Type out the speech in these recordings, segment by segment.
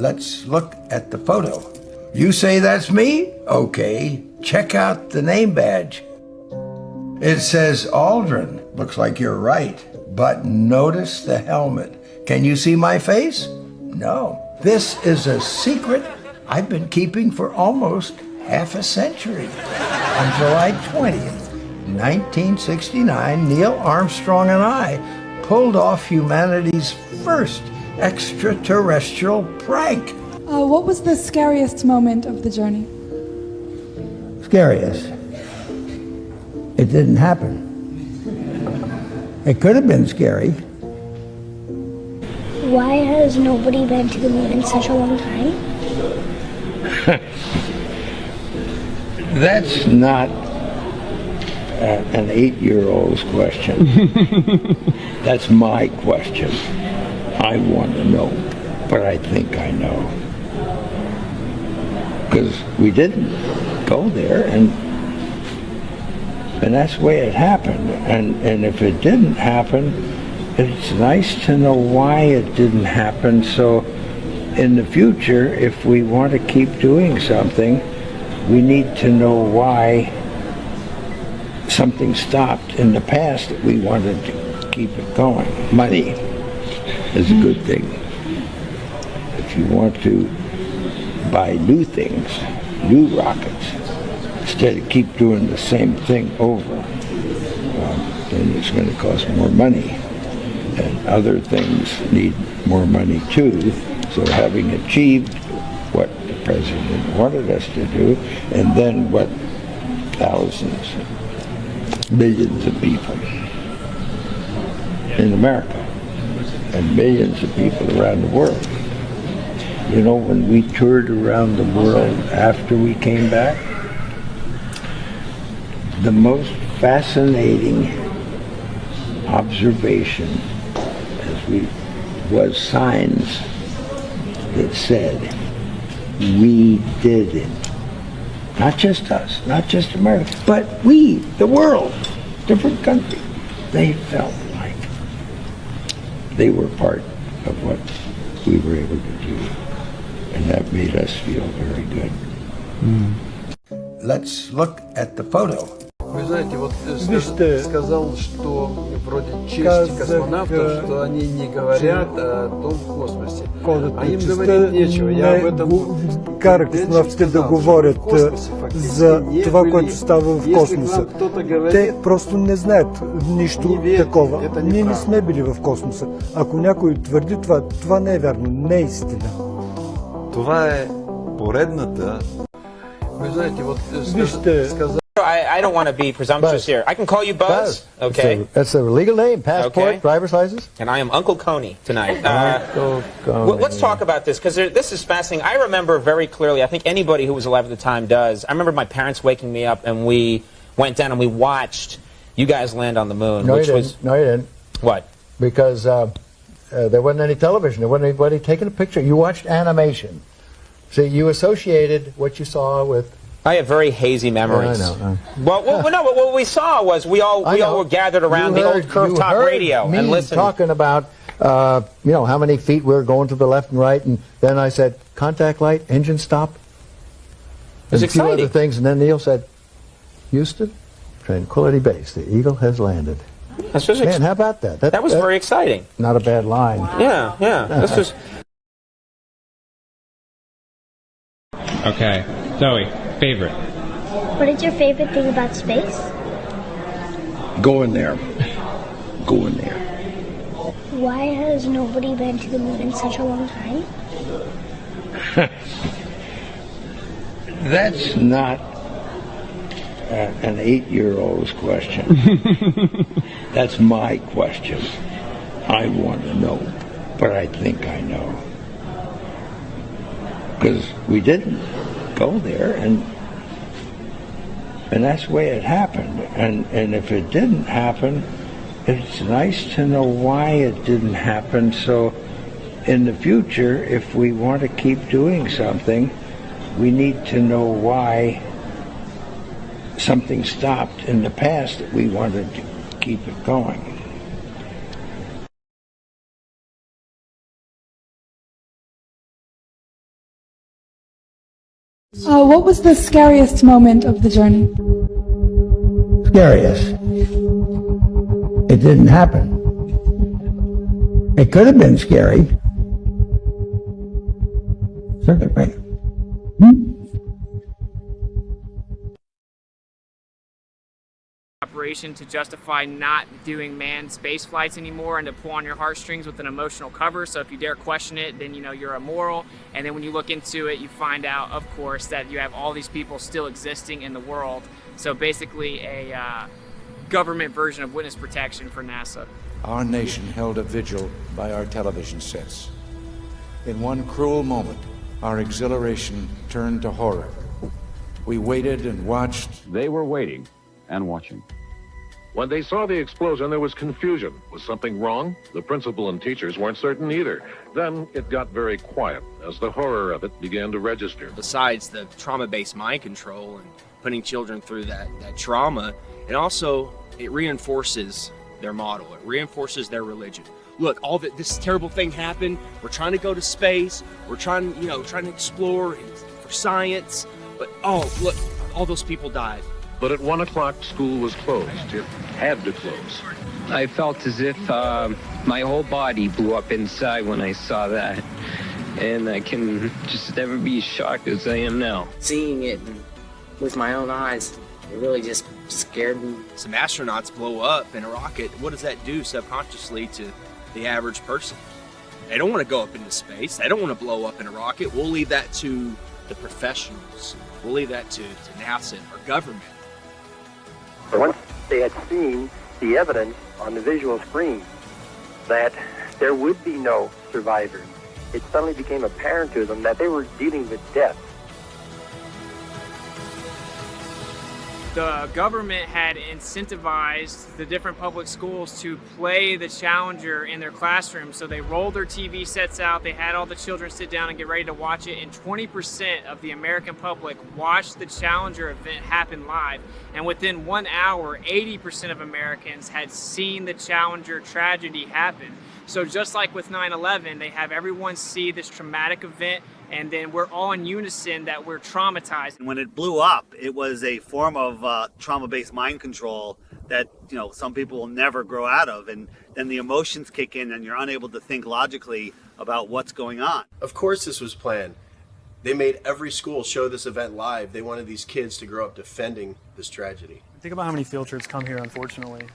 Let's look at the photo. You say that's me? Okay, check out the name badge. It says Aldrin. Looks like you're right. But notice the helmet. Can you see my face? No. This is a secret I've been keeping for almost half a century. On July 20th, 1969, Neil Armstrong and I pulled off humanity's first extraterrestrial prank. What was the scariest moment of the journey? Scariest? It didn't happen. It could have been scary. Why has nobody been to the moon in such a long time? That's not an 8-year-old's question. That's my question. I want to know, but I think I know. Because we didn't go there, and that's the way it happened. And if it didn't happen, it's nice to know why it didn't happen, so in the future, if we want to keep doing something, we need to know why something stopped in the past that we wanted to keep it going. Money is a good thing. If you want to buy new things, new rockets, instead of keep doing the same thing over, then it's going to cost more money. And other things need more money too. So having achieved what the president wanted us to do, and then what thousands, millions of people in America, and millions of people around the world. You know, when we toured around the world after we came back, the most fascinating observation was signs that said, we did it. Not just us, not just America, but we, the world, different countries. They felt like they were part of what we were able to do. And that made us feel very good. Let's look at the photo. Вы знаете, вот сказал, что вроде честь космонавтов, что они не говорят о том космосе. А им говорить нечего. Я об этом кара космонавтите да говорят за това, което става в космоса. Те просто не знаят нищо такова. Ние не сме били в космоса. Ако някой твърди това, това не е вярно, не е истина. Това е поредната. Вы знаете, вот сказал. I don't want to be presumptuous here. I can call you Buzz, okay? That's a legal name, passport, Okay. driver's license. And I am Uncle Coney tonight. Uncle Coney. Let's talk about this, because this is fascinating. I remember very clearly, I think anybody who was alive at the time does, I remember my parents waking me up and we went down and we watched you guys land on the moon. No, which you was didn't. No, you didn't. What? Because there wasn't any television. There wasn't anybody taking a picture. You watched animation. See, you associated what you saw with... I have very hazy memories. I know. Well, no, but what we saw was we all were gathered around the old curved top radio and listened. Talking about, you know, how many feet we were going to the left and right, and then I said, contact light, engine stop. It was and a few exciting. other things, and then Neil said, Houston, Tranquility Base, the Eagle has landed. Man, how about that? That was very exciting. Not a bad line. Yeah. This was... Okay, Zoe, favorite. What is your favorite thing about space? Go in there. Go in there. Why has nobody been to the moon in such a long time? That's not an 8-year-old's question. That's my question. I want to know, but I think I know. Because we didn't go there, and that's the way it happened. And if it didn't happen, it's nice to know why it didn't happen, so in the future, if we want to keep doing something, we need to know why something stopped in the past that we wanted to keep it going. What was the scariest moment of the journey? Scariest. It didn't happen. It could have been scary. Certainly. Operation to justify not doing manned space flights anymore and to pull on your heartstrings with an emotional cover. So if you dare question it, then you know you're immoral. And then when you look into it, you find out, of course, that you have all these people still existing in the world. So basically a government version of witness protection for NASA. Our nation held a vigil by our television sets. In one cruel moment, our exhilaration turned to horror. We waited and watched. They were waiting and watching. When they saw the explosion, there was confusion. Was something wrong? The principal and teachers weren't certain either. Then it got very quiet as the horror of it began to register. Besides the trauma-based mind control and putting children through that trauma, it reinforces their model. It reinforces their religion. Look, this terrible thing happened. We're trying to go to space. We're trying to explore for science. But look, all those people died. But at 1 o'clock, school was closed. It had to close. I felt as if my whole body blew up inside when I saw that. And I can just never be as shocked as I am now. Seeing it with my own eyes, it really just scared me. Some astronauts blow up in a rocket. What does that do subconsciously to the average person? They don't want to go up into space. They don't want to blow up in a rocket. We'll leave that to the professionals. We'll leave that to NASA or government. Once they had seen the evidence on the visual screen that there would be no survivors, it suddenly became apparent to them that they were dealing with death. The government had incentivized the different public schools to play the Challenger in their classrooms. So they rolled their TV sets out, they had all the children sit down and get ready to watch it, and 20% of the American public watched the Challenger event happen live. And within 1 hour, 80% of Americans had seen the Challenger tragedy happen. So just like with 9/11, they have everyone see this traumatic event, and then we're all in unison that we're traumatized. When it blew up, it was a form of trauma-based mind control that, some people will never grow out of, and then the emotions kick in and you're unable to think logically about what's going on. Of course this was planned. They made every school show this event live. They wanted these kids to grow up defending this tragedy. Think about how many field trips come here, unfortunately.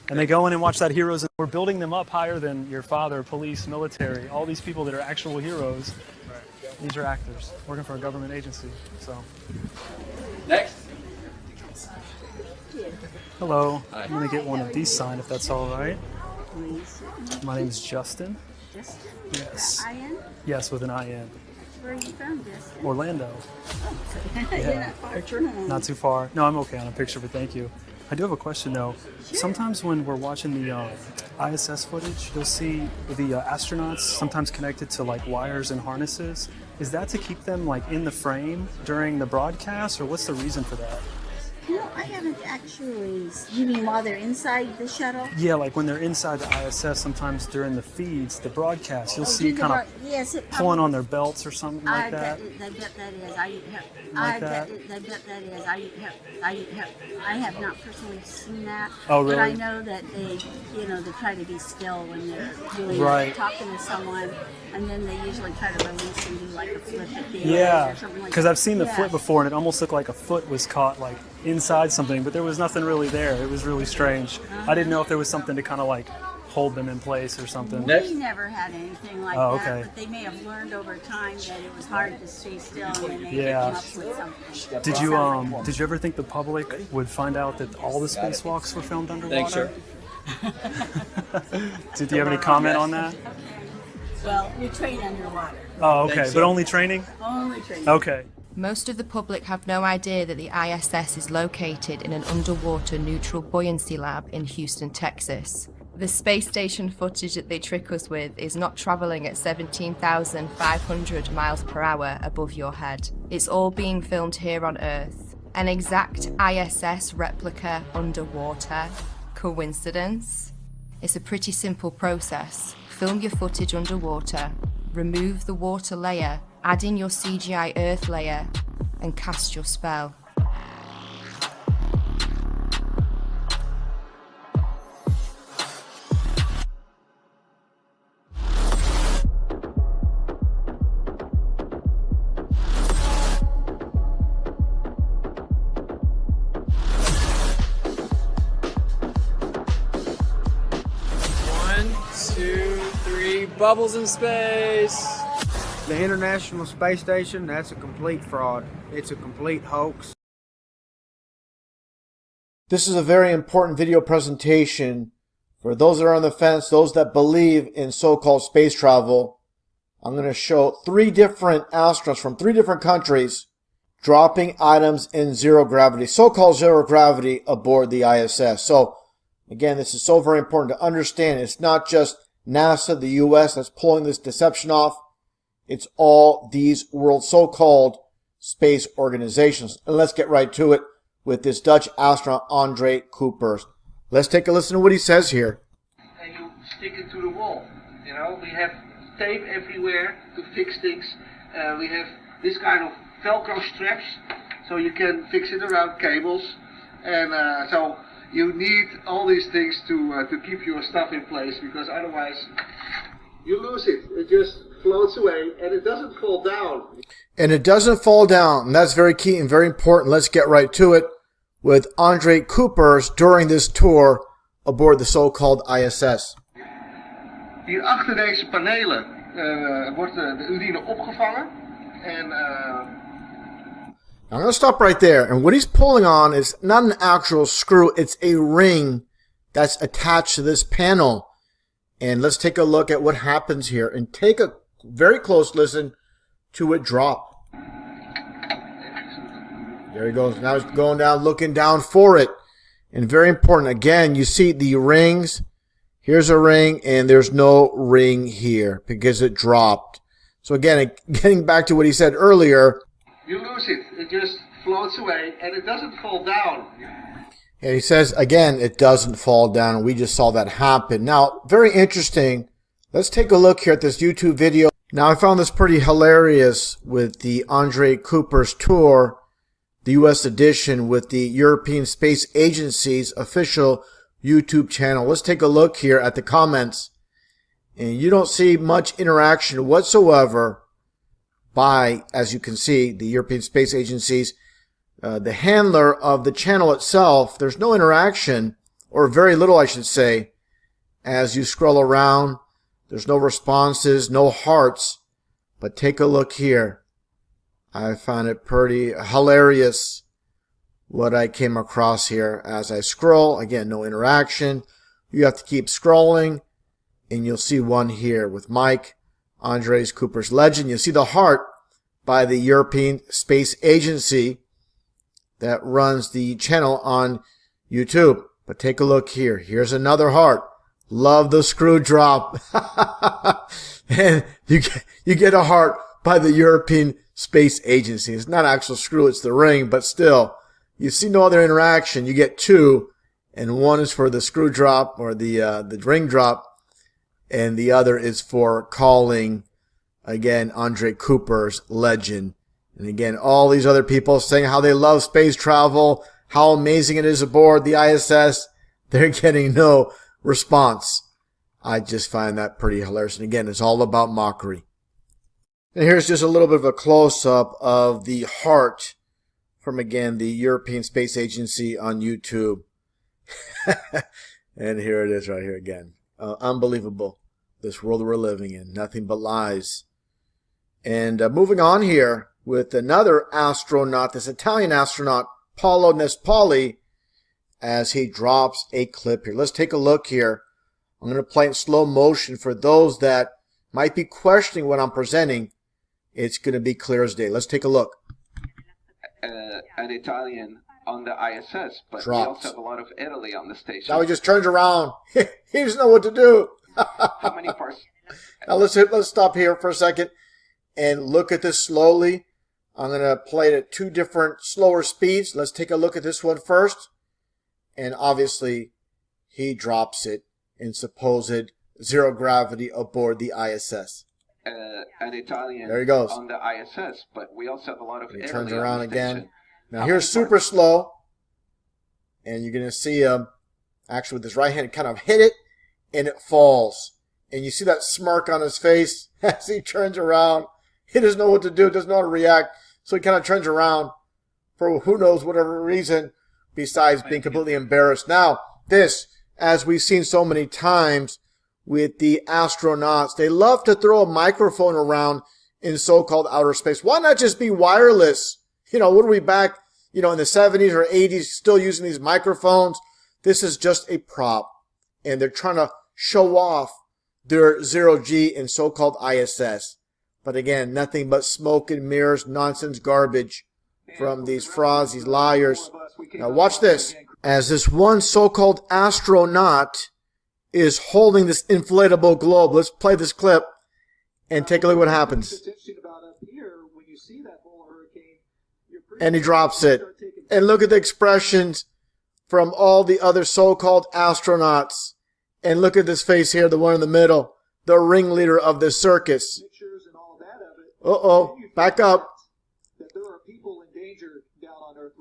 And they go in and watch that heroes. We're building them up higher than your father, police, military, all these people that are actual heroes. These are actors working for a government agency. So. Next. Hello. Hi. I'm going to get one of these signed if that's all right. My name is Justin. Justin? Yes. I-N? Yes, with an I-N. Where are you from, Justin? Orlando. Oh, so you're not far. Not too far. No, I'm okay on a picture, but thank you. I do have a question though. Sure. Sometimes when we're watching the ISS footage, you'll see the astronauts sometimes connected to like wires and harnesses. Is that to keep them like in the frame during the broadcast, or what's the reason for that? I haven't actually. You mean while they're inside the shuttle? Yeah, like when they're inside the ISS, sometimes during the feeds, the broadcast, you'll see kind of pulling on their belts or something like that. I bet that is. I have not personally seen that. Oh, really? But I know that they try to be still when they're doing talking to someone, and then they usually try to release and do like a flip at the end or something like that. Because I've seen the flip before, and it almost looked like a foot was caught like inside something, but there was nothing really there. It was really strange. I didn't know if there was something to kind of like hold them in place or something. We never had anything like okay. that, but they may have learned over time that it was hard to stay still, and they may have come up with something. Did you ever think the public would find out that all the spacewalks were filmed underwater? Thanks, sir. Did you have any comment on that? Well, we train underwater. Oh, okay. But only training? Only training. Okay. Most of the public have no idea that the ISS is located in an underwater neutral buoyancy lab in Houston, Texas. The space station footage that they trick us with is not traveling at 17,500 miles per hour above your head. It's all being filmed here on Earth. An exact ISS replica underwater. Coincidence? It's a pretty simple process. Film your footage underwater, remove the water layer, Add in your CGI Earth layer and cast your spell. Bubbles in space. The International Space Station, that's a complete fraud. It's a complete hoax. This is a very important video presentation for those that are on the fence, those that believe in so-called space travel. I'm going to show 3 different astronauts from 3 different countries dropping items in zero gravity, so-called zero gravity aboard the ISS. So again, this is so very important to understand. It's not just NASA, the US, that's pulling this deception off. It's all these world so-called space organizations. And let's get right to it with this Dutch astronaut, Andre Kuipers. Let's take a listen to what he says here. And you stick it to the wall. You know, we have tape everywhere to fix things. We have this kind of Velcro straps, so you can fix it around cables. And so you need all these things to keep your stuff in place, because otherwise you lose it. It just floats away and it doesn't fall down. And it doesn't fall down. And that's very key and very important. Let's get right to it with Andre Kuipers during this tour aboard the so-called ISS. Hier achter deze panelen wordt de urine opgevangen. En I'm going to stop right there. And what he's pulling on is not an actual screw. It's a ring that's attached to this panel. And let's take a look at what happens here. And take a very close listen to it drop. There he goes. Now he's going down, looking down for it. And very important. Again, you see the rings. Here's a ring, and there's no ring here because it dropped. So again, getting back to what he said earlier, you lose it. It just floats away and it doesn't fall down. And he says, again, it doesn't fall down. And we just saw that happen. Now, very interesting. Let's take a look here at this YouTube video. Now, I found this pretty hilarious with the Andre Kuipers tour, the U.S. edition with the European Space Agency's official YouTube channel. Let's take a look here at the comments. And you don't see much interaction whatsoever by, as you can see, the European Space Agency's, the handler of the channel itself. There's no interaction, or very little, I should say, as you scroll around. There's no responses, no hearts. But take a look here. I found it pretty hilarious what I came across here as I scroll. Again, no interaction. You have to keep scrolling, and you'll see one here with Mike, Andre Kuipers Legend. You see the heart by the European Space Agency that runs the channel on YouTube. But take a look here. Here's another heart. Love the screw drop. And you get a heart by the European Space Agency. It's not actual screw, it's the ring, but still, you see no other interaction. You get 2, and one is for the screw drop or the ring drop, and the other is for calling, again, Andre Kuipers Legend. And again, all these other people saying how they love space travel, how amazing it is aboard the ISS. They're getting no response. I just find that pretty hilarious. And again, it's all about mockery. And here's just a little bit of a close-up of the heart from, again, the European Space Agency on YouTube. And here it is right here again. Unbelievable. This world we're living in. Nothing but lies. And moving on here with another astronaut, this Italian astronaut, Paolo Nespoli, as he drops a clip here. Let's take a look here. I'm going to play it in slow motion for those that might be questioning what I'm presenting. It's going to be clear as day. Let's take a look. An Italian on the ISS, but we also have a lot of Italy on the station. Now he just turns around. He doesn't know what to do. How many parts? Now let's stop here for a second and look at this slowly. I'm going to play it at 2 different slower speeds. Let's take a look at this one first. And obviously, he drops it in supposed zero gravity aboard the ISS. an Italian There he goes. on the ISS, but we also have a lot of He Italy turns on around the again. station. Now here's super slow. And you're going to see him actually with his right hand kind of hit it, and it falls. And you see that smirk on his face as he turns around. He doesn't know what to do, doesn't know how to react. So he kind of turns around for who knows whatever reason besides being completely embarrassed. Now, this, as we've seen so many times with the astronauts, they love to throw a microphone around in so-called outer space. Why not just be wireless? What are we back, in the 70s or 80s still using these microphones? This is just a prop. And they're trying to show off their zero-G and so-called ISS. But again, nothing but smoke and mirrors, nonsense, garbage from these frauds, these liars. Now watch this. As this one so-called astronaut is holding this inflatable globe. Let's play this clip and take a look at what happens. And he drops it. And look at the expressions from all the other so-called astronauts. And look at this face here, the one in the middle, the ringleader of the circus. Uh-oh, back up.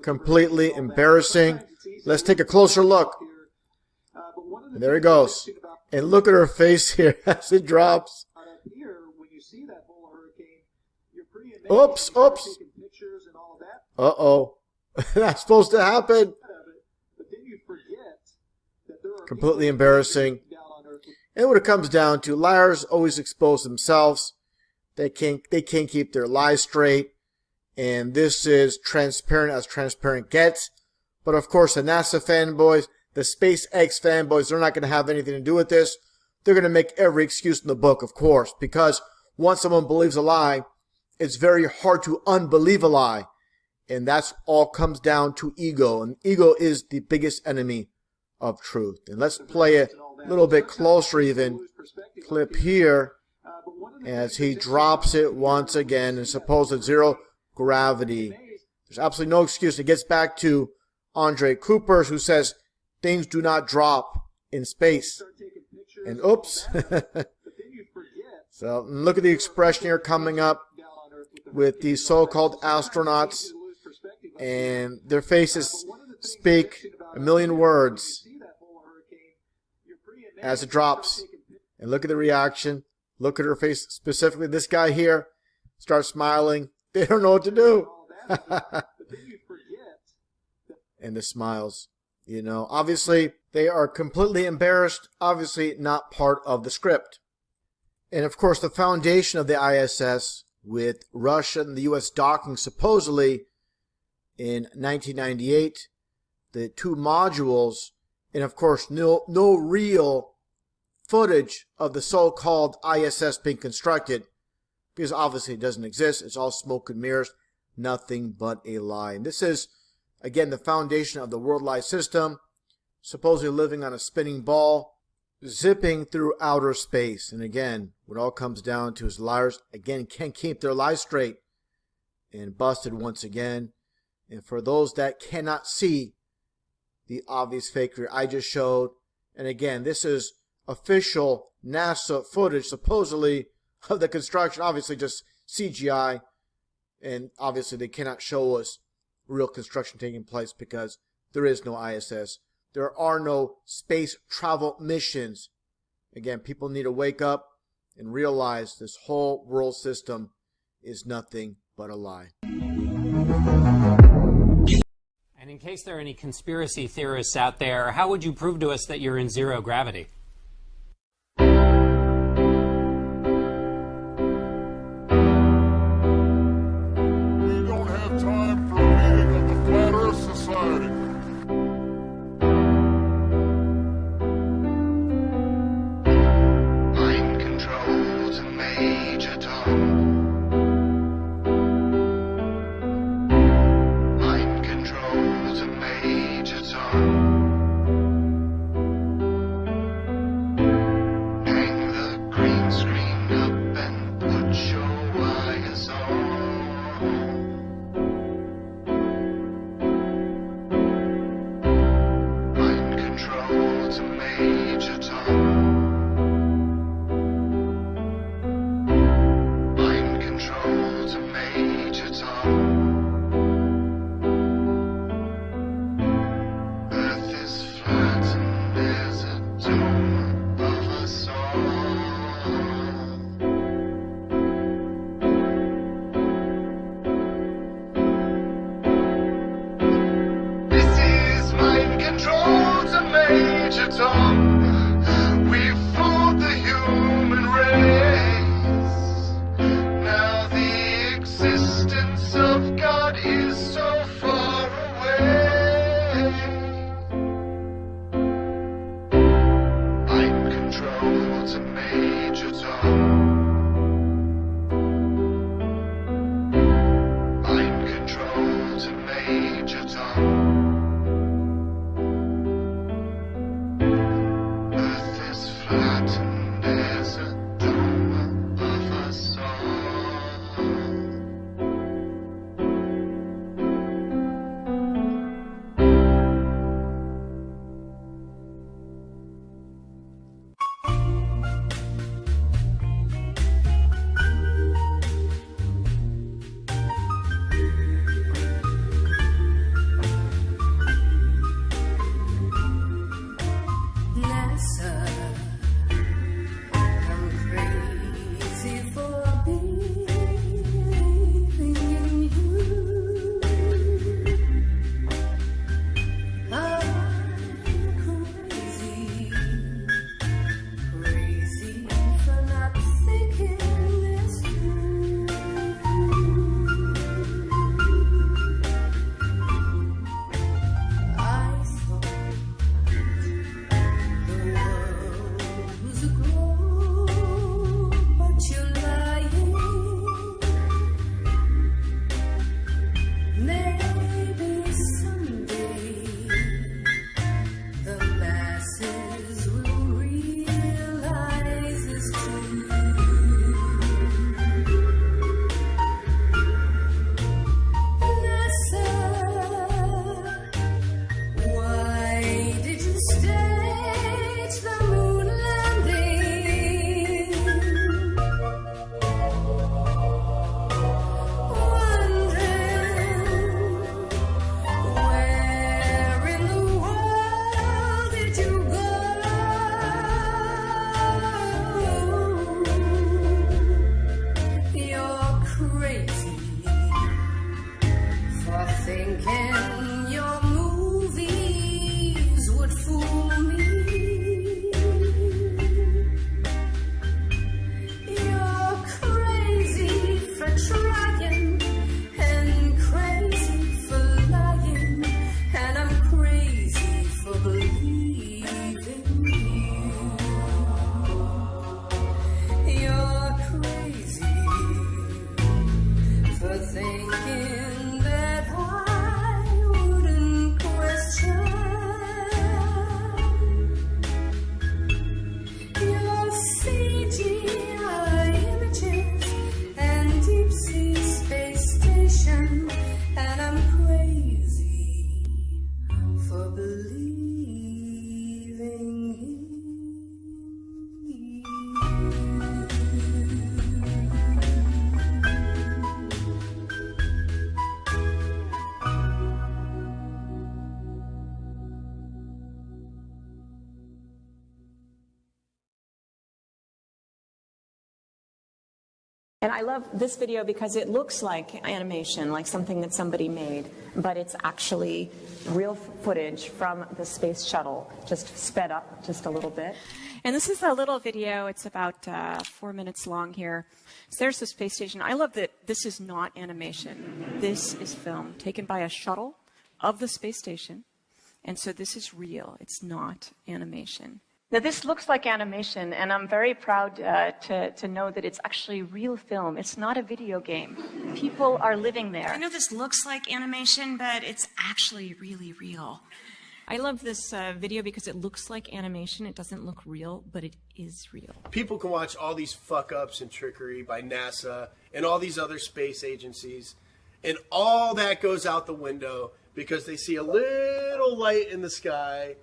Completely embarrassing. Let's take a closer look. And there he goes. And look at her face here as it drops. Oops, oops. Uh-oh. That's supposed to happen. Completely embarrassing. And what it comes down to, liars always expose themselves. They can't keep their lies straight. And this is transparent as transparent gets. But of course, the NASA fanboys, the SpaceX fanboys, they're not going to have anything to do with this. They're going to make every excuse in the book, of course, because once someone believes a lie, it's very hard to unbelieve a lie. And that's all comes down to ego. And ego is the biggest enemy of truth. And let's play it a little bit closer even. Clip here as he drops it once again in supposed zero gravity. There's absolutely no excuse. It gets back to Andre Cooper, who says things do not drop in space. And oops. So look at the expression here coming up with these so-called astronauts. And their faces speak a million words as it drops. And look at the reaction. Look at her face specifically. This guy here starts smiling. They don't know what to do. And the smiles. Obviously they are completely embarrassed. Obviously not part of the script. And of course the foundation of the ISS with Russia and the US docking supposedly in 1998, the two modules, and of course no real footage of the so-called ISS being constructed, because obviously it doesn't exist. It's all smoke and mirrors, nothing but a lie. And this is, again, the foundation of the world lie system, supposedly living on a spinning ball, zipping through outer space. And again, what all comes down to is liars, again, can't keep their lies straight, and busted once again. And for those that cannot see the obvious fakery I just showed, and again, this is official NASA footage, supposedly, of the construction, obviously just CGI, and obviously they cannot show us real construction taking place because there is no ISS. There are no space travel missions. Again, people need to wake up and realize this whole world system is nothing but a lie. And in case there are any conspiracy theorists out there, how would you prove to us that you're in zero gravity? distance of God is so far away. Mind control to Major Tom. Mind control to Major Tom. Earth is flattened as a dome above us all. NASA, I'm crazy for believing in you. I'm crazy, crazy for not thinking this through. I thought the world was a globe, but you're lying. Maybe someday the masses will realize this too. NASA, why did you stage the moon landing? Wondering, where in the world did you go? You're crazy for thinking your movies would fool me. You're crazy for trying and crazy for lying, and I'm crazy for believing you. You're crazy for thinking that I wouldn't question your CGI images and deep sea space station, and I'm crazy for believing in you. And I love this video because it looks like animation, like something that somebody made, but it's actually real footage from the space shuttle, just sped up just a little bit. And this is a little video. It's about 4 minutes long here. So there's the space station. I love that this is not animation. This is film taken by a shuttle of the space station. And so this is real. It's not animation. Now, this looks like animation, and I'm very proud to know that it's actually real film. It's not a video game. People are living there. I know this looks like animation, but it's actually really real. I love this video because it looks like animation. It doesn't look real, but it is real. People can watch all these fuck-ups and trickery by NASA and all these other space agencies, and all that goes out the window because they see a little light in the sky,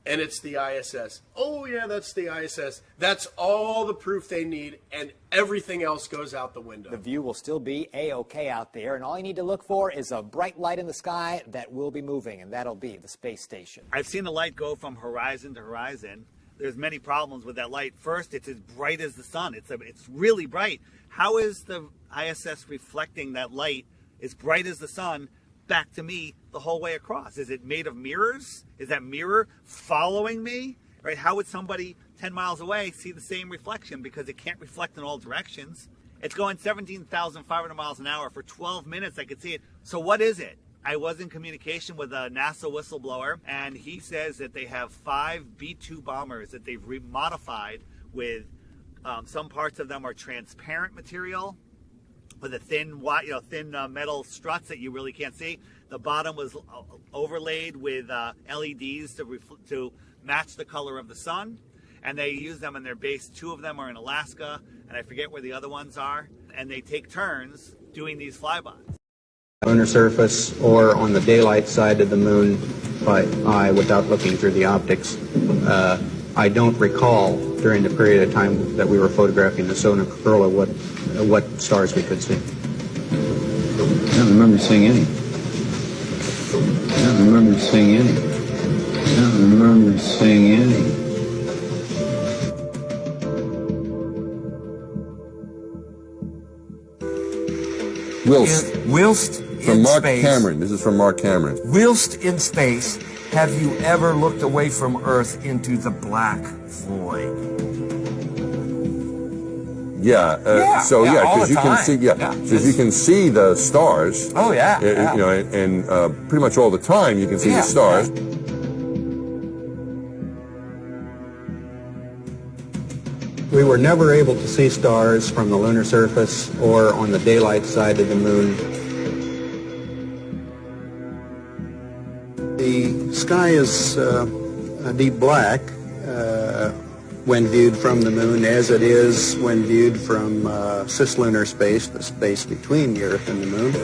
and it's the ISS. Oh, yeah, that's the ISS. That's all the proof they need, and everything else goes out the window. The view will still be A-OK out there, and all you need to look for is a bright light in the sky that will be moving, and that'll be the space station. I've seen the light go from horizon to horizon. There's many problems with that light. First, it's as bright as the sun. It's really bright. How is the ISS reflecting that light as bright as the sun back to me the whole way across? Is it made of mirrors? Is that mirror following me? Right? How would somebody 10 miles away see the same reflection? Because it can't reflect in all directions. It's going 17,500 miles an hour. For 12 minutes, I could see it. So what is it? I was in communication with a NASA whistleblower, and he says that they have 5 B-2 bombers that they've remodified with some parts of them are transparent material with a thin metal struts that you really can't see. The bottom was overlaid with LEDs to match the color of the sun, and they use them in their base. 2 of them are in Alaska, and I forget where the other ones are, and they take turns doing these flybys. Lunar surface or on the daylight side of the moon by eye without looking through the optics. I don't recall during the period of time that we were photographing the solar corona what stars we could see. I don't remember seeing any. I don't remember seeing any. I don't remember seeing any. Whilst from in Mark space, Cameron. This is from Mark Cameron. Whilst in space, have you ever looked away from Earth into the black void? Yeah. So because you can see, because you can see the stars. Oh yeah. You know, and pretty much all the time you can see the stars. We were never able to see stars from the lunar surface or on the daylight side of the moon. The sky is a deep black when viewed from the moon, as it is when viewed from cislunar space, the space between the Earth and the moon.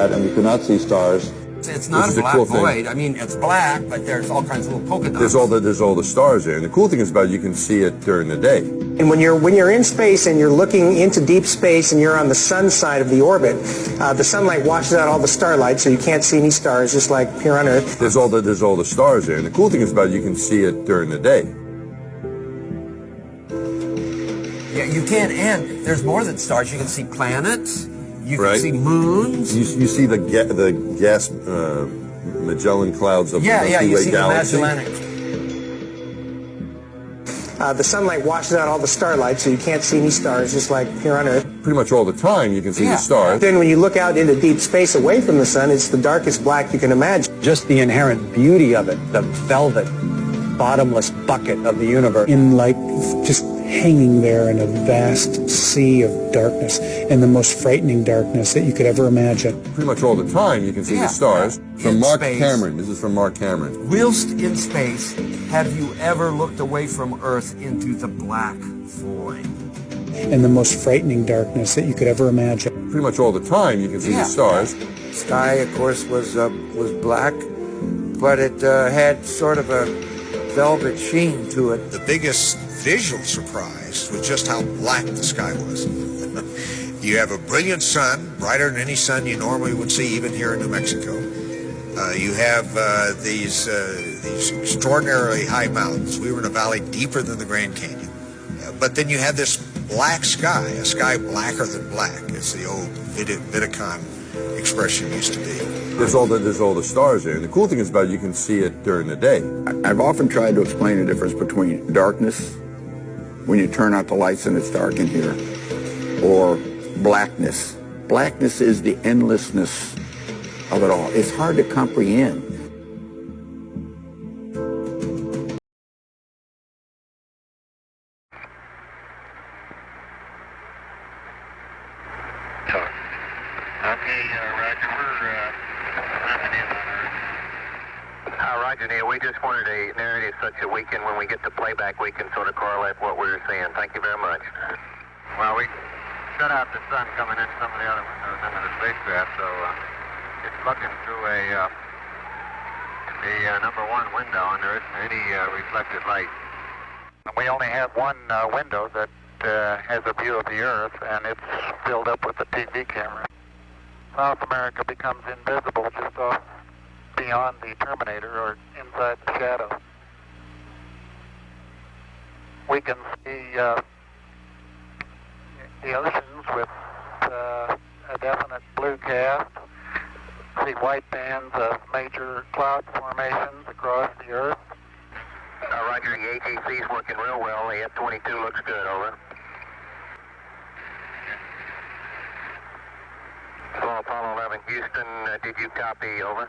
And you cannot see stars. It's not a black void. I mean, it's black, but there's all kinds of little polka dots. There's all the stars there, and the cool thing is about it, you can see it during the day. And when you're in space and you're looking into deep space and you're on the sun side of the orbit, the sunlight washes out all the starlight, so you can't see any stars, just like here on Earth. There's all the stars there, and the cool thing is about it, you can see it during the day. Yeah, you can, and there's more than stars. You can see planets. You can see moons. You see the gas Magellan clouds of the Milky you Way see galaxy. the Magellanic. The sunlight washes out all the starlight, so you can't see any stars, just like here on Earth. Pretty much all the time you can see the stars. Then when you look out into deep space away from the sun, it's the darkest black you can imagine. Just the inherent beauty of it, the velvet, bottomless bucket of the universe. In like just hanging there in a vast sea of darkness, and the most frightening darkness that you could ever imagine. Pretty much all the time you can see the stars. From Mark Cameron. This is from Mark Cameron. Whilst in space, have you ever looked away from Earth into the black void? And the most frightening darkness that you could ever imagine. Pretty much all the time you can see the stars. Sky, of course, was black, but it had sort of a velvet sheen to it. The biggest visual surprise was just how black the sky was. You have a brilliant sun, brighter than any sun you normally would see, even here in New Mexico. You have these extraordinarily high mountains. We were in a valley deeper than the Grand Canyon. But then you have this black sky, a sky blacker than black, as the old Vidicon expression used to be. There's all the stars there, and the cool thing is about it, you can see it during the day. I've often tried to explain the difference between darkness, when you turn out the lights and it's dark in here, or blackness. Blackness is the endlessness of it all. It's hard to comprehend. Roger, Neil. We just wanted a narrative such that we can, when we get the playback, we can sort of correlate what we're seeing. Thank you very much. Well, we shut out the sun coming in some of the other windows into the spacecraft, so it's looking through the number 1 window, and there isn't any reflected light. We only have one window that has a view of the Earth, and it's filled up with the TV camera. South America becomes invisible just off beyond the terminator or inside the shadow. We can see the oceans with a definite blue cast, see white bands of major cloud formations across the Earth. Roger, the ATC's working real well. The F-22 looks good, over. Houston, did you copy? Over.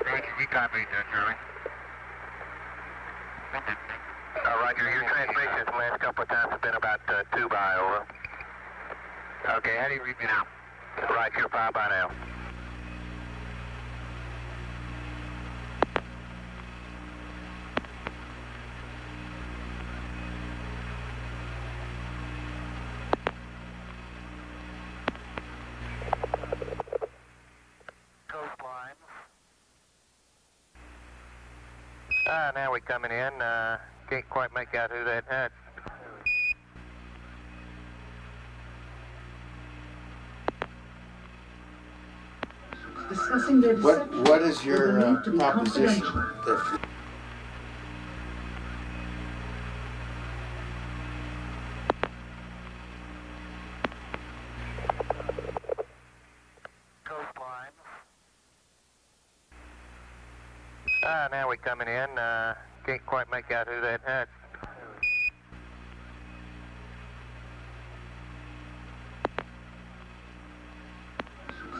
Did you copy, Charlie? Roger, your transmissions the last couple of times have been about 2 by, over. Okay, how do you read me now? Right, you're 5 by now. Coastline. Now we're coming in. Can't quite make out who that had. Discussing their deception. What is your proposition? Coastline. Now we're coming in. Can't quite make out who that had.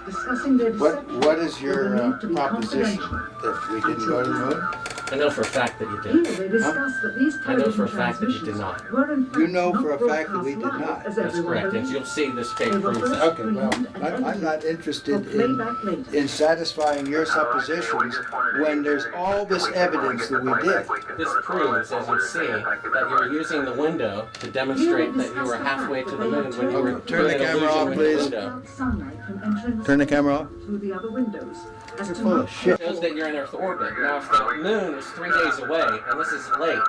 Discussing their deception. What is your proposition? That we didn't go to the moon? I know for a fact that you Here did. they discussed that these I know for a television fact that you did transmissions not. were in fact You know for a not fact that we did broadcast not. live, as That's everyone correct. And believes. you'll see this tape They were proves first that. Okay, well, screened and I'm not interested for playback later. in satisfying your suppositions when there's all this evidence that we did. This proves, as you see, that you were using the window to demonstrate that you were halfway to the moon when you were Turn the doing an camera illusion off, with please. the window. Sunlight from entering the Turn the sky camera off. through the other windows. As You're to full not of shit. It shows that you're in Earth orbit. Now, if the moon is 3 days away, and this is late,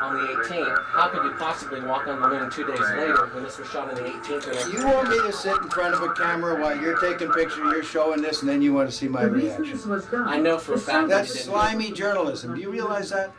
on the 18th, how could you possibly walk on the moon 2 days later when this was shot on the 18th? And You want me to sit in front of a camera while you're taking pictures, you're showing this, and then you want to see my the reason reaction? this was done. I know for a is fact so that That's you didn't. slimy journalism. Do you realize that?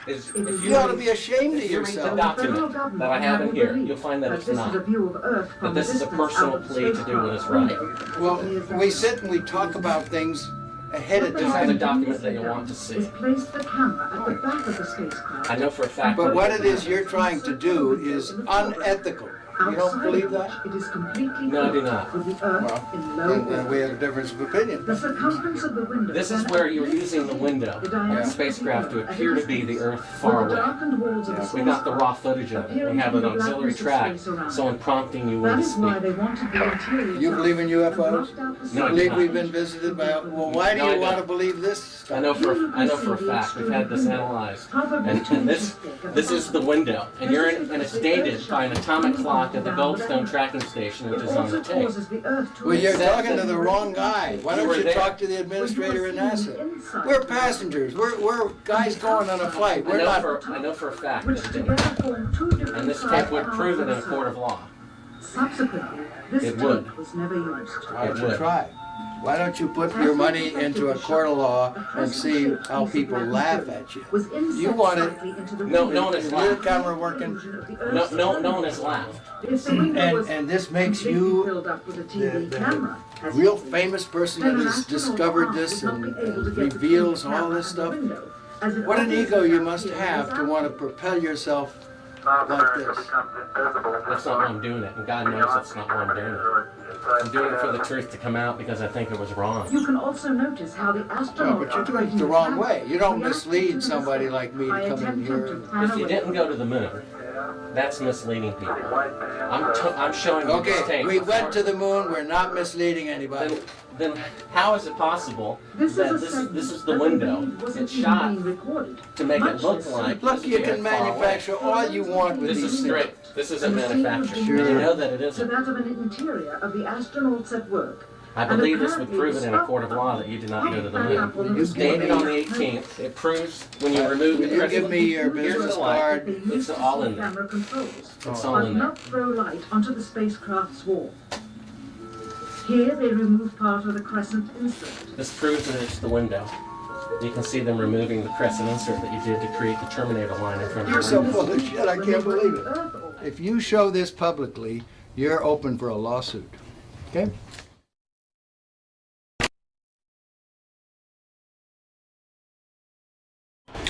Is, You ought to be ashamed of if you read the yourself. document that I have in here, you'll find that it's not. That this is a personal plea to do what is right. Well, we sit and we talk about things ahead of This is the time. document that you want to see. Is place the camera at the back of the spacecraft. I know for a fact But that what it is you're trying to do is unethical. You don't Outside believe of that? which It is completely No, I do filled not. with the Earth in low Then orbit. we have a difference of opinion. The circumference of the window. this is then where you're at least using the window the of diameter the spacecraft to of the appear to be the Earth far with the away. darkened walls of the We got the raw footage of it. We have an auxiliary track, so in prompting you when That to is why speak. they wanted the interior. You believe in UFOs? blocked out the No, I You do believe not. we've been visited by... Well, why do No, I you want to don't. believe this stuff? I know for a fact. We've had this analyzed, and this is the window, and you're in, and it's dated by an atomic clock at the Goldstone tracking station, which is on the tape. Well, you're Said talking that to the wrong guy. Why you don't were you there. talk to the administrator at NASA? We're passengers. We're guys going on a flight. We're not... I know for a fact that it didn't. And this tape would prove it in a court of law. Subsequently, this It would. tape was never used. Why don't It you would. try? Why don't you put your money into a court of law and see how people laugh at you? You want it... No one has Is your laughed. camera working? No one has laughed. And this makes you the real famous person that has discovered this and reveals all this stuff. What an ego you must have to want to propel yourself like this. That's not why I'm doing it, and God knows that's not why I'm doing it. I'm doing it for the truth to come out because I think it was wrong. You can also notice how the No, astronaut but you're doing it the wrong way. You don't mislead somebody like me to come in here. If you didn't go to the moon, that's misleading people. I'm showing you this Okay, tape. we went to the moon. We're not misleading anybody. Then how is it possible that this is the window? It's shot to make it look like. Look, you can manufacture all you want with This these is things. straight. This isn't manufactured. Sure. You know that it to isn't. that of an interior of the astronauts at work. I believe this would prove it in a court of law that you did not go to the moon. It's dated on the 18th. It proves when you remove the Will you give me your Here's business the light. card? It's all in there. Camera controls, It's all but in there. not throw light onto the spacecraft's wall. Here they remove part of the crescent insert. This proves that it's the window. You can see them removing the crescent insert that you did to create the Terminator line in front of You're the so window. full of shit, I can't believe it. If you show this publicly, you're open for a lawsuit. Okay?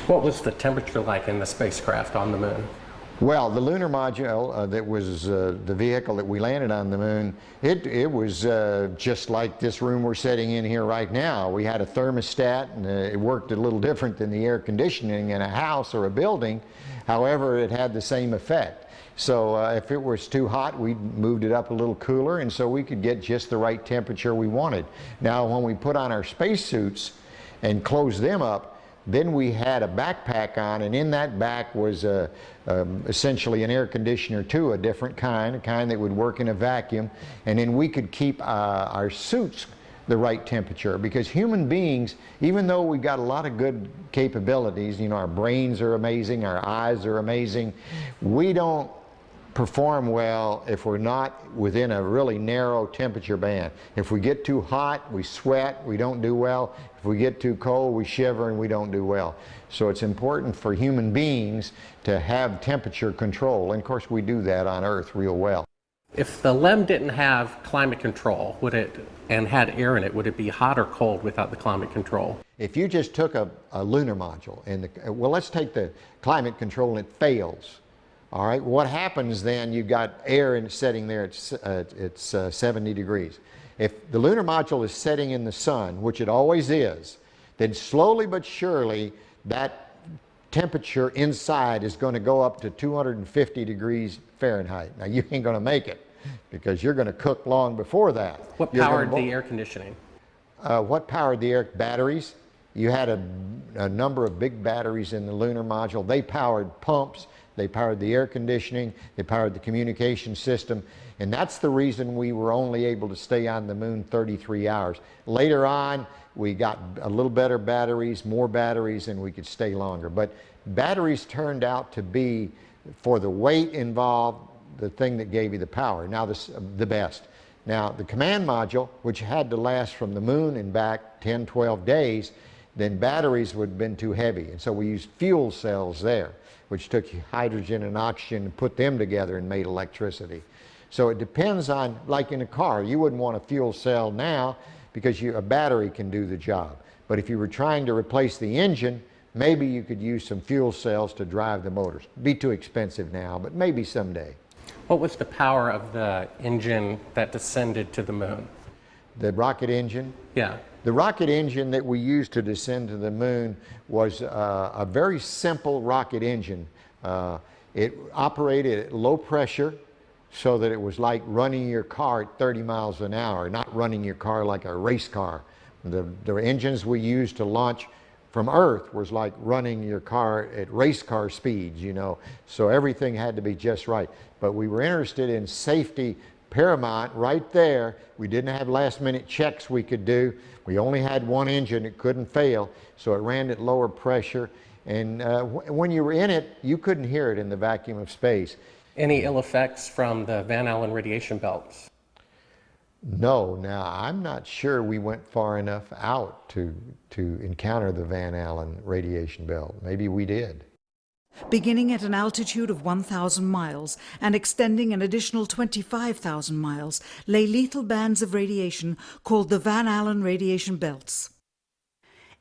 What was the temperature like in the spacecraft on the moon? Well, the lunar module that was the vehicle that we landed on the moon, it was just like this room we're sitting in here right now. We had a thermostat, and it worked a little different than the air conditioning in a house or a building. However, it had the same effect. So if it was too hot, we moved it up a little cooler, and so we could get just the right temperature we wanted. Now, when we put on our spacesuits and closed them up, then we had a backpack on, and in that back was essentially an air conditioner too, a different kind, a kind that would work in a vacuum, and then we could keep our suits the right temperature, because human beings, even though we've got a lot of good capabilities, you know, our brains are amazing, our eyes are amazing, we don't perform well if we're not within a really narrow temperature band. If we get too hot, we sweat, we don't do well. If we get too cold, we shiver and we don't do well. So it's important for human beings to have temperature control, and of course we do that on Earth real well. If the LEM didn't have climate control, and had air in it, would it be hot or cold without the climate control? If you just took a lunar module, and well, let's take the climate control and it fails. All right, what happens then, you've got air in setting there, it's 70 degrees. If the lunar module is setting in the sun, which it always is, then slowly but surely that temperature inside is going to go up to 250 degrees Fahrenheit. Now you ain't going to make it, because you're going to cook long before that. What powered the air conditioning? What powered the air? Batteries. You had a number of big batteries in the lunar module. They powered pumps. They powered the air conditioning, they powered the communication system, and that's the reason we were only able to stay on the moon 33 hours. Later on, we got a little better batteries, more batteries, and we could stay longer. But batteries turned out to be, for the weight involved, the thing that gave you the power. Now, the best. Now, the command module, which had to last from the moon and back 10, 12 days, then batteries would have been too heavy, and so we used fuel cells there, which took hydrogen and oxygen and put them together and made electricity. So it depends on, like in a car, you wouldn't want a fuel cell now because a battery can do the job. But if you were trying to replace the engine, maybe you could use some fuel cells to drive the motors. It'd be too expensive now, but maybe someday. What was the power of the engine that descended to the moon? The rocket engine? Yeah. The rocket engine that we used to descend to the moon was a very simple rocket engine. It operated at low pressure, so that it was like running your car at 30 miles an hour, not running your car like a race car. The engines we used to launch from Earth was like running your car at race car speeds, you know. So everything had to be just right. But we were interested in safety paramount right there. We didn't have last minute checks we could do. We only had one engine, it couldn't fail, so it ran at lower pressure, and when you were in it, you couldn't hear it in the vacuum of space. Any ill effects from the Van Allen radiation belts? No. Now, I'm not sure we went far enough out to encounter the Van Allen radiation belt. Maybe we did. Beginning at an altitude of 1,000 miles and extending an additional 25,000 miles, lay lethal bands of radiation called the Van Allen radiation belts.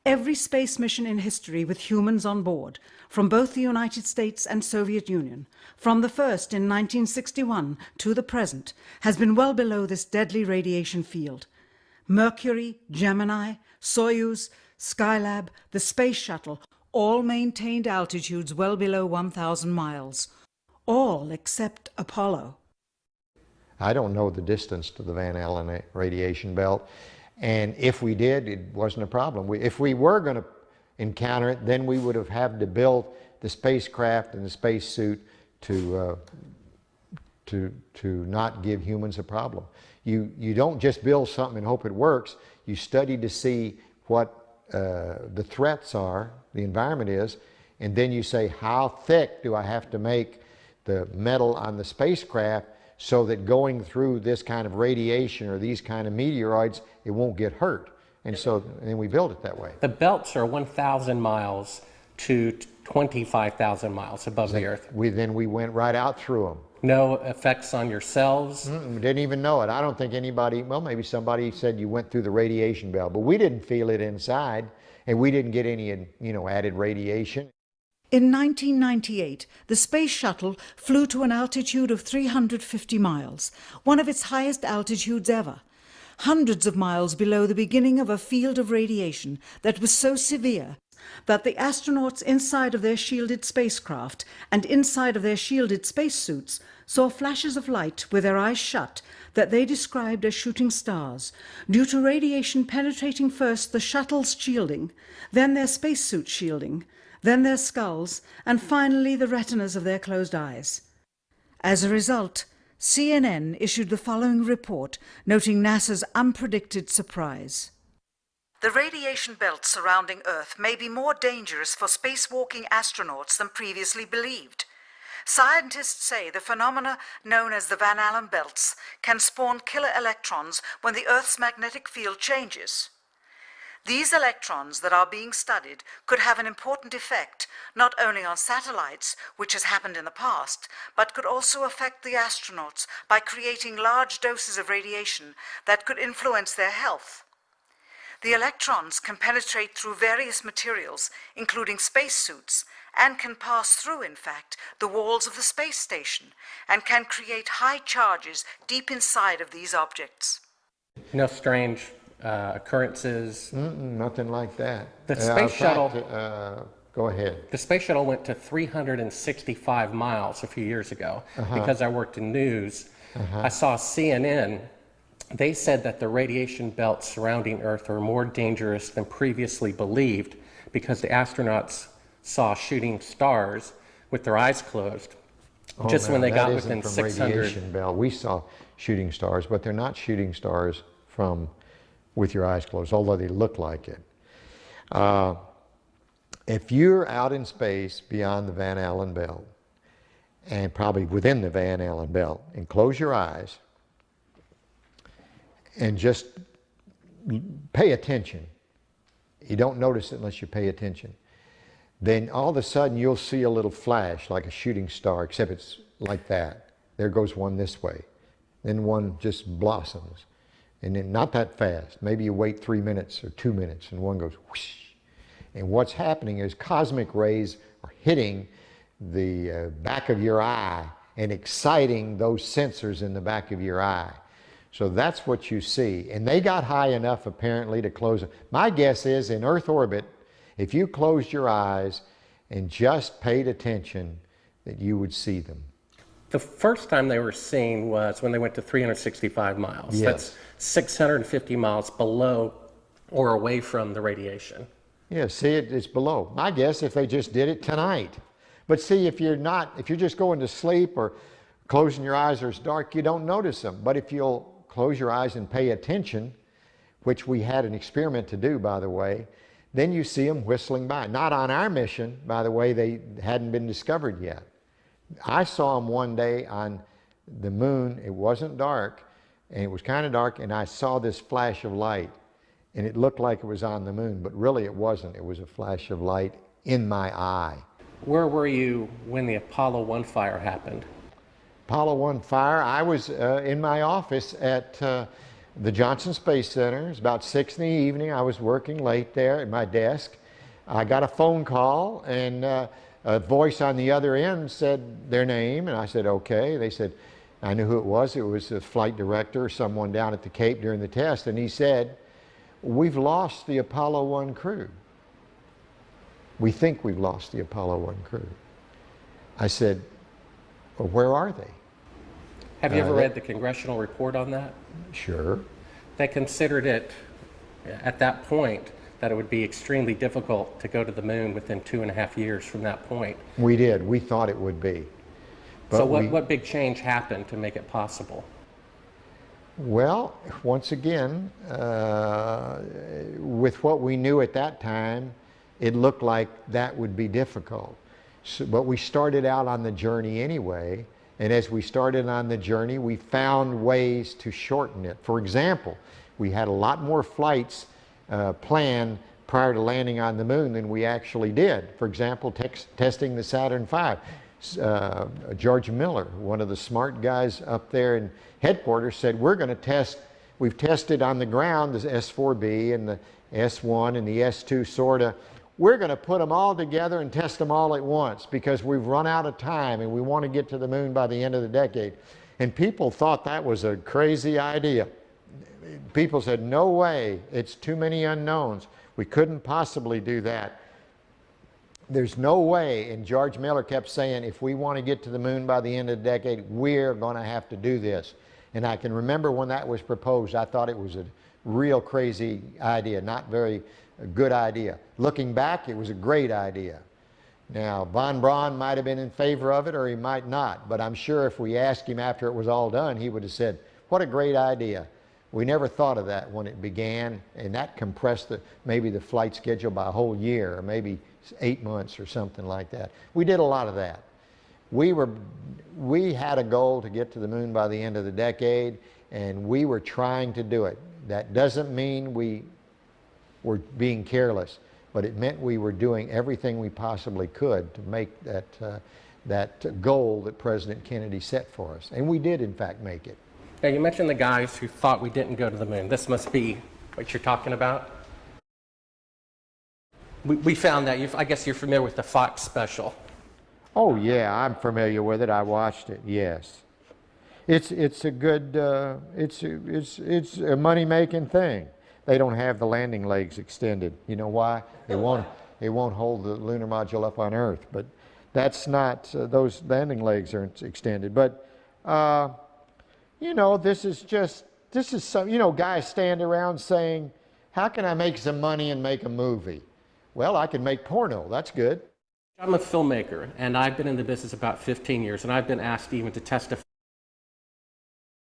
Every space mission in history with humans on board, from both the United States and Soviet Union, from the first in 1961 to the present, has been well below this deadly radiation field. Mercury, Gemini, Soyuz, Skylab, the Space Shuttle, all maintained altitudes well below 1,000 miles. All except Apollo. I don't know the distance to the Van Allen radiation belt, and if we did, it wasn't a problem. If we were going to encounter it, then we would have had to build the spacecraft and the spacesuit to not give humans a problem. You don't just build something and hope it works. You study to see what the threats are, the environment is, and then you say, how thick do I have to make the metal on the spacecraft so that going through this kind of radiation or these kind of meteoroids, it won't get hurt. And so then we build it that way. The belts are 1,000 miles to 25,000 miles above the Earth. Then we went right out through them. No effects on your cells? We didn't even know it. I don't think anybody, well, maybe somebody said you went through the radiation belt, but we didn't feel it inside, and we didn't get any, added radiation. In 1998, the Space Shuttle flew to an altitude of 350 miles, one of its highest altitudes ever, hundreds of miles below the beginning of a field of radiation that was so severe that the astronauts inside of their shielded spacecraft and inside of their shielded spacesuits saw flashes of light with their eyes shut that they described as shooting stars, due to radiation penetrating first the shuttle's shielding, then their spacesuit shielding, then their skulls, and finally the retinas of their closed eyes. As a result, CNN issued the following report noting NASA's unpredicted surprise. The radiation belt surrounding Earth may be more dangerous for spacewalking astronauts than previously believed. Scientists say the phenomena known as the Van Allen belts can spawn killer electrons when the Earth's magnetic field changes. These electrons that are being studied could have an important effect, not only on satellites, which has happened in the past, but could also affect the astronauts by creating large doses of radiation that could influence their health. The electrons can penetrate through various materials, including spacesuits, and can pass through, in fact, the walls of the space station, and can create high charges deep inside of these objects. No strange occurrences? Nothing like that. The space shuttle... Go ahead. The space shuttle went to 365 miles a few years ago because I worked in news. I saw CNN. They said that the radiation belts surrounding Earth are more dangerous than previously believed because the astronauts saw shooting stars with their eyes closed just when they got within 600. Radiation belt. We saw shooting stars, but they're not shooting stars from with your eyes closed, although they look like it. If you're out in space beyond the Van Allen belt, and probably within the Van Allen belt, and close your eyes, and just pay attention. You don't notice it unless you pay attention. Then all of a sudden you'll see a little flash like a shooting star, except it's like that. There goes one this way. Then one just blossoms. And then not that fast. Maybe you wait 3 minutes or 2 minutes and one goes whoosh. And what's happening is cosmic rays are hitting the back of your eye and exciting those sensors in the back of your eye. So that's what you see. And they got high enough apparently to close it. My guess is in Earth orbit, if you closed your eyes and just paid attention, that you would see them. The first time they were seen was when they went to 365 miles. Yes. That's 650 miles below or away from the radiation. Yeah, see, it's below. My guess if they just did it tonight. But see, if you're just going to sleep or closing your eyes or it's dark, you don't notice them. But if you'll close your eyes and pay attention, which we had an experiment to do, by the way, then you see them whistling by. Not on our mission, by the way, they hadn't been discovered yet. I saw them one day on the moon. It wasn't dark, and it was kind of dark, and I saw this flash of light, and it looked like it was on the moon, but really it wasn't. It was a flash of light in my eye. Where were you when the Apollo 1 fire happened? Apollo 1 fire, I was in my office at the Johnson Space Center. It was about 6 in the evening. I was working late there at my desk. I got a phone call, and a voice on the other end said their name, and I said, okay. They said, I knew who it was. It was the flight director or someone down at the Cape during the test, and he said, we've lost the Apollo 1 crew. We think we've lost the Apollo 1 crew. I said, well, where are they? Have you ever read the congressional report on that? Sure. They considered it, at that point, that it would be extremely difficult to go to the moon within 2.5 years from that point. We did. We thought it would be. But so what big change happened to make it possible? Well, once again, with what we knew at that time, it looked like that would be difficult. So, but we started out on the journey anyway, and as we started on the journey, we found ways to shorten it. For example, we had a lot more flights planned prior to landing on the moon than we actually did. For example, testing the Saturn V. George Miller, one of the smart guys up there in headquarters, said, we're going to test, we've tested on the ground the S4B and the S1 and the S2 sort of we're going to put them all together and test them all at once because we've run out of time and we want to get to the moon by the end of the decade. And people thought that was a crazy idea. People said, no way, it's too many unknowns. We couldn't possibly do that. There's no way, and George Miller kept saying, if we want to get to the moon by the end of the decade, we're going to have to do this. And I can remember when that was proposed, I thought it was a real crazy idea, not very good idea. Looking back, it was a great idea. Now, von Braun might have been in favor of it or he might not, but I'm sure if we asked him after it was all done, he would have said, what a great idea. We never thought of that when it began, and that compressed maybe the flight schedule by a whole year, or maybe 8 months or something like that. We did a lot of that. We had a goal to get to the moon by the end of the decade, and we were trying to do it. That doesn't mean we were being careless, but it meant we were doing everything we possibly could to make that goal that President Kennedy set for us. And we did, in fact, make it. Now, you mentioned the guys who thought we didn't go to the moon. This must be what you're talking about. We found that. I guess you're familiar with the Fox special. Oh yeah, I'm familiar with it. I watched it. Yes, it's a good it's a money-making thing. They don't have the landing legs extended. You know why? It won't hold the lunar module up on Earth. But that's not those landing legs aren't extended. But you know, this is some, you know, guys stand around saying, how can I make some money and make a movie? Well, I can make porno. That's good. I'm a filmmaker, and I've been in the business about 15 years, and I've been asked even to testify